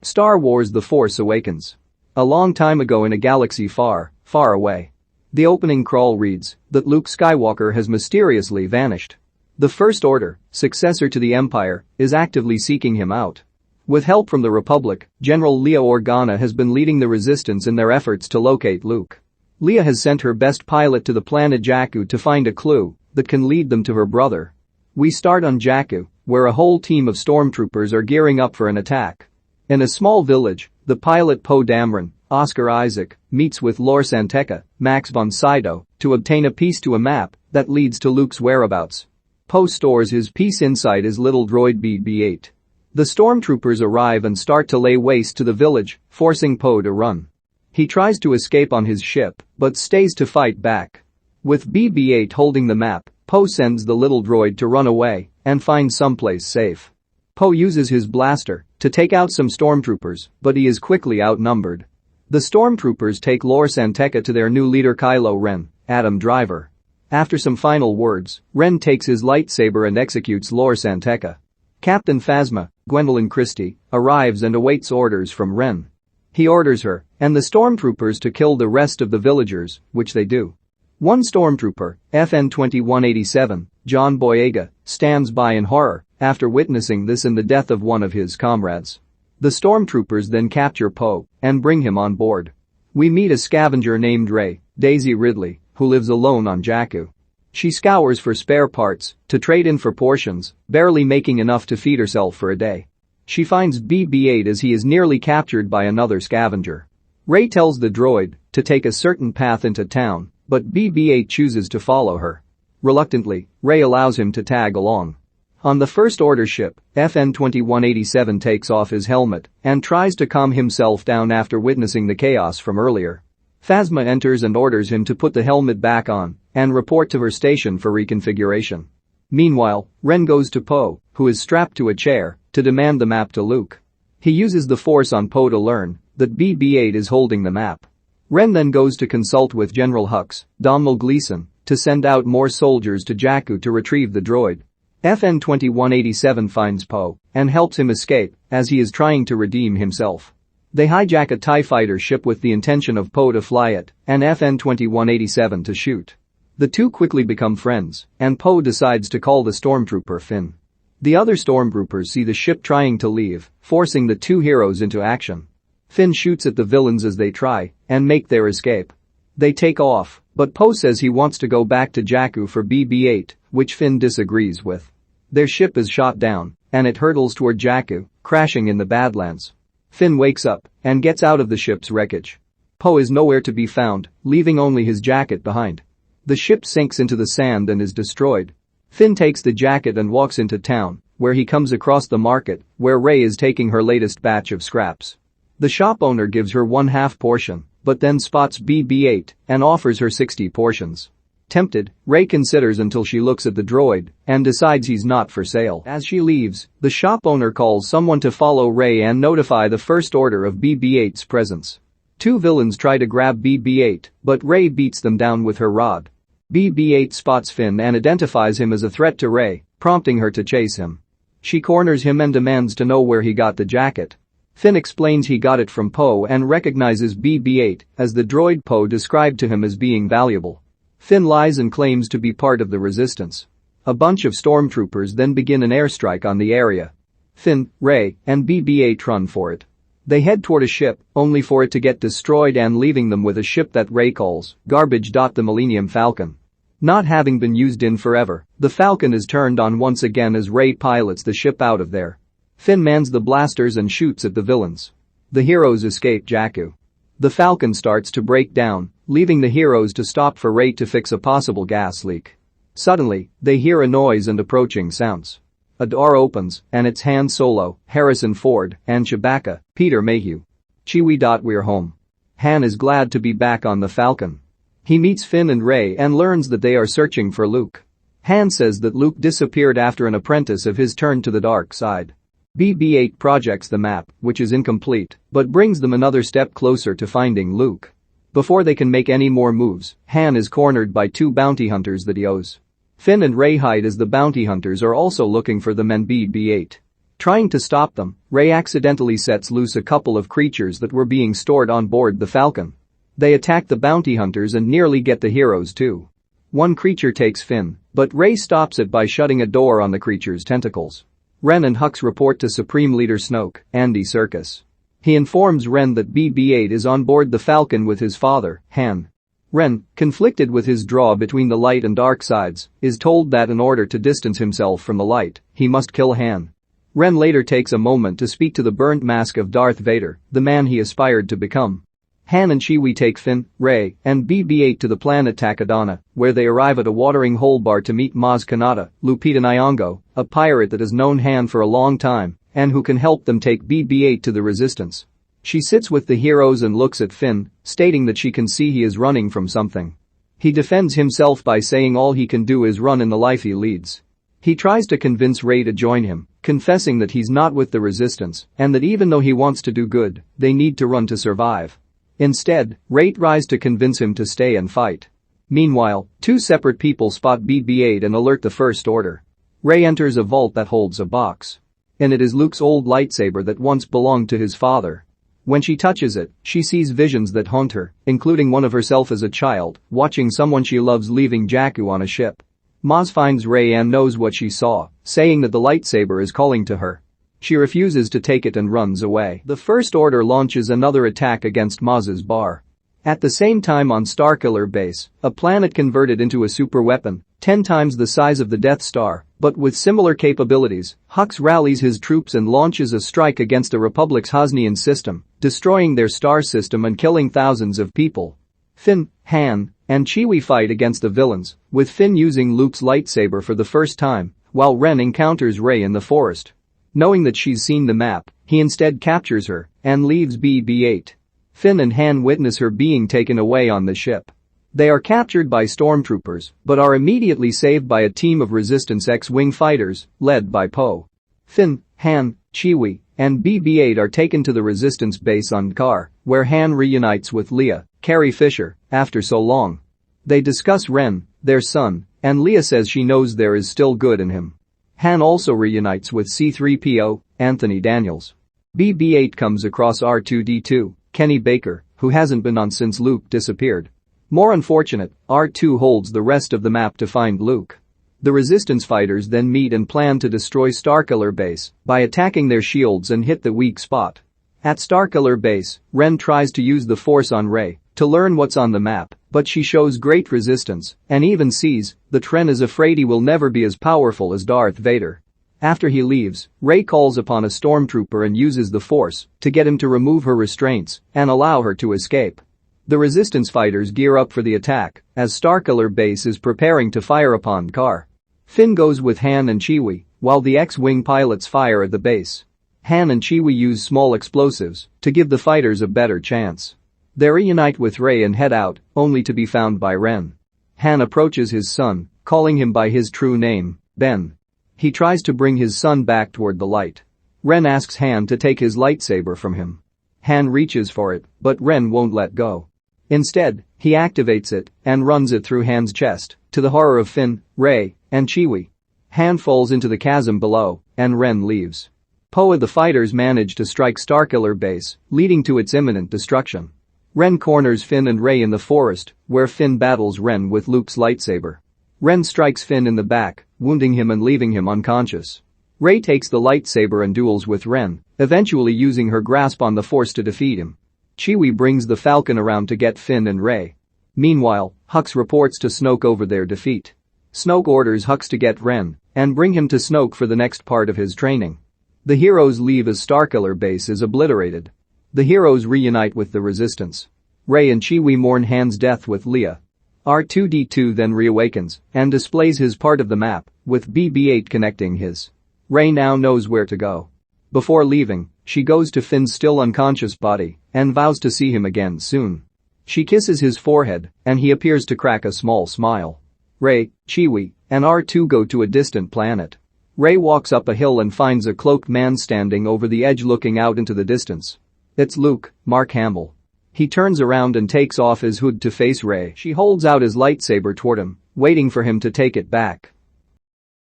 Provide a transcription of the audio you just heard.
Star Wars: The Force Awakens. A long time ago in a galaxy far, far away. The opening crawl reads that Luke Skywalker has mysteriously vanished. The First Order, successor to the Empire, is actively seeking him out. With help from the Republic, General Leia Organa has been leading the Resistance in their efforts to locate Luke. Leia has sent her best pilot to the planet Jakku to find a clue that can lead them to her brother. We start on Jakku, where a whole team of stormtroopers are gearing up for an attack. In a small village, the pilot Poe Dameron, Oscar Isaac, meets with Lor San Tekka, Max von Sydow, to obtain a piece to a map that leads to Luke's whereabouts. Poe stores his piece inside his little droid BB-8. The stormtroopers arrive and start to lay waste to the village, forcing Poe to run. He tries to escape on his ship, but stays to fight back. With BB-8 holding the map, Poe sends the little droid to run away and find someplace safe. Poe uses his blaster to take out some stormtroopers, but he is quickly outnumbered. The stormtroopers take Lor San Tekka to their new leader Kylo Ren, Adam Driver. After some final words, Ren takes his lightsaber and executes Lor San Tekka. Captain Phasma, Gwendolyn Christie, arrives and awaits orders from Ren. He orders her and the stormtroopers to kill the rest of the villagers, which they do. One stormtrooper, FN 2187, John Boyega, stands by in horror after witnessing this and the death of one of his comrades. The stormtroopers then capture Poe and bring him on board. We meet a scavenger named Rey, Daisy Ridley, who lives alone on Jakku. She scours for spare parts to trade in for portions, barely making enough to feed herself for a day. She finds BB-8 as he is nearly captured by another scavenger. Rey tells the droid to take a certain path into town, but BB-8 chooses to follow her. Reluctantly, Rey allows him to tag along. On the First Order ship, FN 2187 takes off his helmet and tries to calm himself down after witnessing the chaos from earlier. Phasma enters and orders him to put the helmet back on and report to her station for reconfiguration. Meanwhile, Ren goes to Poe, who is strapped to a chair, to demand the map to Luke. He uses the Force on Poe to learn that BB-8 is holding the map. Ren then goes to consult with General Hux, Domhnall Gleeson, to send out more soldiers to Jakku to retrieve the droid. FN 2187 finds Poe and helps him escape as he is trying to redeem himself. They hijack a TIE fighter ship with the intention of Poe to fly it and FN 2187 to shoot. The two quickly become friends, and Poe decides to call the stormtrooper Finn. The other stormtroopers see the ship trying to leave, forcing the two heroes into action. Finn shoots at the villains as they try and make their escape. They take off, but Poe says he wants to go back to Jakku for BB-8, which Finn disagrees with. Their ship is shot down, and it hurtles toward Jakku, crashing in the Badlands. Finn wakes up and gets out of the ship's wreckage. Poe is nowhere to be found, leaving only his jacket behind. The ship sinks into the sand and is destroyed. Finn takes the jacket and walks into town, where he comes across the market, where Rey is taking her latest batch of scraps. The shop owner gives her 1/2 portion, but then spots BB-8 and offers her 60 portions. Tempted, Rey considers until she looks at the droid and decides he's not for sale. As she leaves, the shop owner calls someone to follow Rey and notify the First Order of BB-8's presence. Two villains try to grab BB-8, but Rey beats them down with her rod. BB-8 spots Finn and identifies him as a threat to Rey, prompting her to chase him. She corners him and demands to know where he got the jacket. Finn explains he got it from Poe and recognizes BB-8 as the droid Poe described to him as being valuable. Finn lies and claims to be part of the Resistance. A bunch of stormtroopers then begin an airstrike on the area. Finn, Rey, and BB-8 run for it. They head toward a ship, only for it to get destroyed and leaving them with a ship that Rey calls garbage. The Millennium Falcon. Not having been used in forever, the Falcon is turned on once again as Rey pilots the ship out of there. Finn mans the blasters and shoots at the villains. The heroes escape Jakku. The Falcon starts to break down, leaving the heroes to stop for Rey to fix a possible gas leak. Suddenly, they hear a noise and approaching sounds. A door opens, and it's Han Solo, Harrison Ford, and Chewbacca, Peter Mayhew. Chewie. We're home. Han is glad to be back on the Falcon. He meets Finn and Rey and learns that they are searching for Luke. Han says that Luke disappeared after an apprentice of his turned to the dark side. BB-8 projects the map, which is incomplete, but brings them another step closer to finding Luke. Before they can make any more moves, Han is cornered by two bounty hunters that he owes. Finn and Rey hide as the bounty hunters are also looking for them and BB-8. Trying to stop them, Rey accidentally sets loose a couple of creatures that were being stored on board the Falcon. They attack the bounty hunters and nearly get the heroes too. One creature takes Finn, but Rey stops it by shutting a door on the creature's tentacles. Ren and Hux report to Supreme Leader Snoke, Andy Serkis. He informs Ren that BB-8 is on board the Falcon with his father, Han. Ren, conflicted with his draw between the light and dark sides, is told that in order to distance himself from the light, he must kill Han. Ren later takes a moment to speak to the burnt mask of Darth Vader, the man he aspired to become. Han and Chewie take Finn, Rey, and BB-8 to the planet Takodana, where they arrive at a watering hole bar to meet Maz Kanata, Lupita Nyong'o, a pirate that has known Han for a long time and who can help them take BB-8 to the Resistance. She sits with the heroes and looks at Finn, stating that she can see he is running from something. He defends himself by saying all he can do is run in the life he leads. He tries to convince Rey to join him, confessing that he's not with the Resistance and that even though he wants to do good, they need to run to survive. Instead, Rey tries to convince him to stay and fight. Meanwhile, two separate people spot BB-8 and alert the First Order. Rey enters a vault that holds a box. And it is Luke's old lightsaber that once belonged to his father. When she touches it, she sees visions that haunt her, including one of herself as a child, watching someone she loves leaving Jakku on a ship. Maz finds Rey and knows what she saw, saying that the lightsaber is calling to her. She refuses to take it and runs away. The First Order launches another attack against Maz's bar. At the same time on Starkiller Base, a planet converted into a superweapon, 10 times the size of the Death Star, but with similar capabilities, Hux rallies his troops and launches a strike against the Republic's Hosnian system, destroying their star system and killing thousands of people. Finn, Han, and Chewie fight against the villains, with Finn using Luke's lightsaber for the first time, while Ren encounters Rey in the forest. Knowing that she's seen the map, he instead captures her and leaves BB-8. Finn and Han witness her being taken away on the ship. They are captured by stormtroopers but are immediately saved by a team of Resistance X-Wing fighters, led by Poe. Finn, Han, Chewie, and BB-8 are taken to the Resistance base on Kar, where Han reunites with Leia, Carrie Fisher, after so long. They discuss Ren, their son, and Leia says she knows there is still good in him. Han also reunites with C-3PO, Anthony Daniels. BB-8 comes across R2-D2, Kenny Baker, who hasn't been on since Luke disappeared. More unfortunate, R2 holds the rest of the map to find Luke. The Resistance fighters then meet and plan to destroy Starkiller Base by attacking their shields and hit the weak spot. At Starkiller Base, Ren tries to use the Force on Rey to learn what's on the map, but she shows great resistance and even sees that Ren is afraid he will never be as powerful as Darth Vader. After he leaves, Rey calls upon a stormtrooper and uses the Force to get him to remove her restraints and allow her to escape. The Resistance fighters gear up for the attack as Starkiller Base is preparing to fire upon Kar. Finn goes with Han and Chewie, while the X-Wing pilots fire at the base. Han and Chewie use small explosives to give the fighters a better chance. They reunite with Rey and head out, only to be found by Ren. Han approaches his son, calling him by his true name, Ben. He tries to bring his son back toward the light. Ren asks Han to take his lightsaber from him. Han reaches for it, but Ren won't let go. Instead, he activates it and runs it through Han's chest, to the horror of Finn, Rey, and Chewie. Han falls into the chasm below, and Ren leaves. Poe and the fighters manage to strike Starkiller Base, leading to its imminent destruction. Ren corners Finn and Rey in the forest, where Finn battles Ren with Luke's lightsaber. Ren strikes Finn in the back, wounding him and leaving him unconscious. Rey takes the lightsaber and duels with Ren, eventually using her grasp on the Force to defeat him. Chewie brings the Falcon around to get Finn and Rey. Meanwhile, Hux reports to Snoke over their defeat. Snoke orders Hux to get Ren and bring him to Snoke for the next part of his training. The heroes leave as Starkiller Base is obliterated. The heroes reunite with the Resistance. Rey and Chewie mourn Han's death with Leia. R2-D2 then reawakens and displays his part of the map, with BB-8 connecting his. Rey now knows where to go. Before leaving, she goes to Finn's still unconscious body and vows to see him again soon. She kisses his forehead and he appears to crack a small smile. Rey, Chewie, and R2 go to a distant planet. Rey walks up a hill and finds a cloaked man standing over the edge looking out into the distance. It's Luke, Mark Hamill. He turns around and takes off his hood to face Rey. She holds out his lightsaber toward him, waiting for him to take it back.